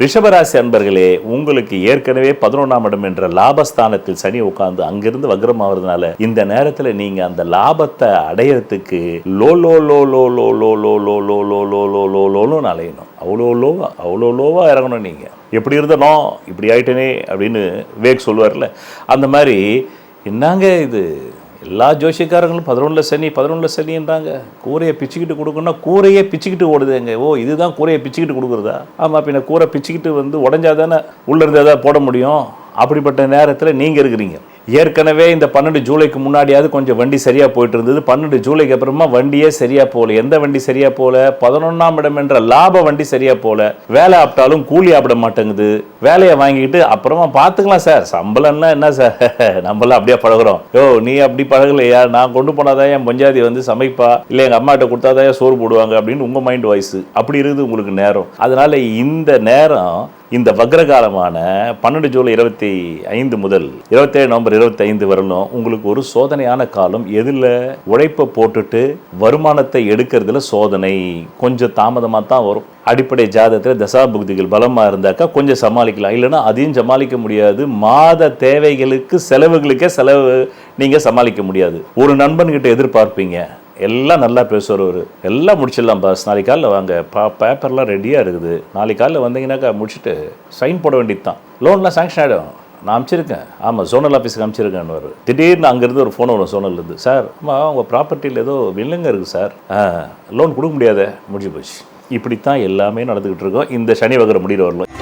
ரிஷபராசி அன்பர்களே, உங்களுக்கு ஏற்கனவே 11ஆம் இடம் என்ற லாபஸ்தானத்தில் சனி உட்கார்ந்து அங்கிருந்து வக்ரமாகிறதுனால இந்த நேரத்தில் நீங்க அந்த லாபத்தை அடையறதுக்கு low low low low low low low low low low low low low லோன்னு அலையணும். அவ்வளோ லோவா இறங்கணும். நீங்க எப்படி இருந்தனோ இப்படி ஆயிட்டனே அப்படின்னு வேக் சொல்லுவார்ல, அந்த மாதிரி என்னங்க இது எல்லா ஜோசியக்காரங்களும் 11 சனின்றாங்க. கூரையை பிச்சுக்கிட்டு கொடுக்கணும்னா கூரையே பிச்சுக்கிட்டு ஓடுதுங்க. ஓ, இதுதான் கூரையை பிச்சுக்கிட்டு கொடுக்குறதா? ஆமாம், பின்ன கூரை பிச்சுக்கிட்டு உடஞ்சாதானே உள்ள இருந்து எதாவது போட முடியும். அப்படிப்பட்ட நேரத்தில் நீங்கள் இருக்கிறீங்க. ஏற்கனவே இந்த 12 ஜூலைக்கு முன்னாடியாவது கொஞ்சம் வண்டி சரியாக போயிட்டு இருந்தது. 12 ஜூலைக்கு அப்புறமா வண்டியே சரியாக போகல. எந்த வண்டி சரியாக போகல? 11ஆம் இடம் என்ற லாப வண்டி சரியாக போகல. வேலை ஆப்பிட்டாலும் கூலி ஆப்பிட மாட்டேங்குது. வேலையை வாங்கிட்டு அப்புறமா பார்த்துக்கலாம் சார், சம்பளம்னா என்ன சார், நம்மளாம் அப்படியே பழகுறோம். நீ அப்படி பழகலையா? நான் கொண்டு போனாதான் என் பஞ்சாதி சமைப்பா, இல்லை எங்கள் அம்மாட்ட கொடுத்தாதான் சோறு போடுவாங்க அப்படின்னு உங்கள் மைண்ட் வாய்ஸ் அப்படி இருக்குது உங்களுக்கு நேரம். அதனால இந்த நேரம், இந்த வக்ரகாலமான 12 ஜூலை 25 முதல் 27 நவம்பர் 25 வரலும் உங்களுக்கு ஒரு சோதனையான காலம். எதில் உழைப்பை போட்டுட்டு வருமானத்தை எடுக்கிறதுல சோதனை கொஞ்சம் தாமதமாக தான் வரும். அடிப்படை ஜாதகத்தில் தசாபுக்திகள் பலமாக இருந்தாக்கா கொஞ்சம் சமாளிக்கலாம், இல்லைன்னா அதையும் சமாளிக்க முடியாது. மாத தேவைகளுக்கு செலவுகளுக்கே நீங்கள் சமாளிக்க முடியாது. ஒரு நண்பன்கிட்ட எதிர்பார்ப்பீங்க, எல்லாம் நல்லா பேசுகிறவர், எல்லாம் முடிச்சிடலாம் பாஸ், நாளைக்கு காலையில் வாங்க, பேப்பர்லாம் ரெடியாக இருக்குது, நாளைக்கு காலையில் வந்தீங்கன்னாக்கா முடிச்சுட்டு சைன் போட வேண்டியது தான், லோன்லாம் சாங்ஷன் ஆகிடும், நான் அனுப்பிச்சிருக்கேன், ஆமாம் ஜோனல் ஆஃபீஸுக்கு அனுப்பிச்சிருக்கேன்னு. திடீர்னு அங்கேருந்து ஒரு ஃபோன் வரும் ஜோனல்லேருந்து, சார் ஆமாம் உங்கள் ப்ராப்பர்ட்டியில் ஏதோ வில்லங்க இருக்குது சார், லோன் கொடுக்க முடியாத, முடிஞ்சு போச்சு. இப்படித்தான் எல்லாமே நடந்துக்கிட்டு இருக்கோம் இந்த சனி வகர முடிகிற வரலாம்.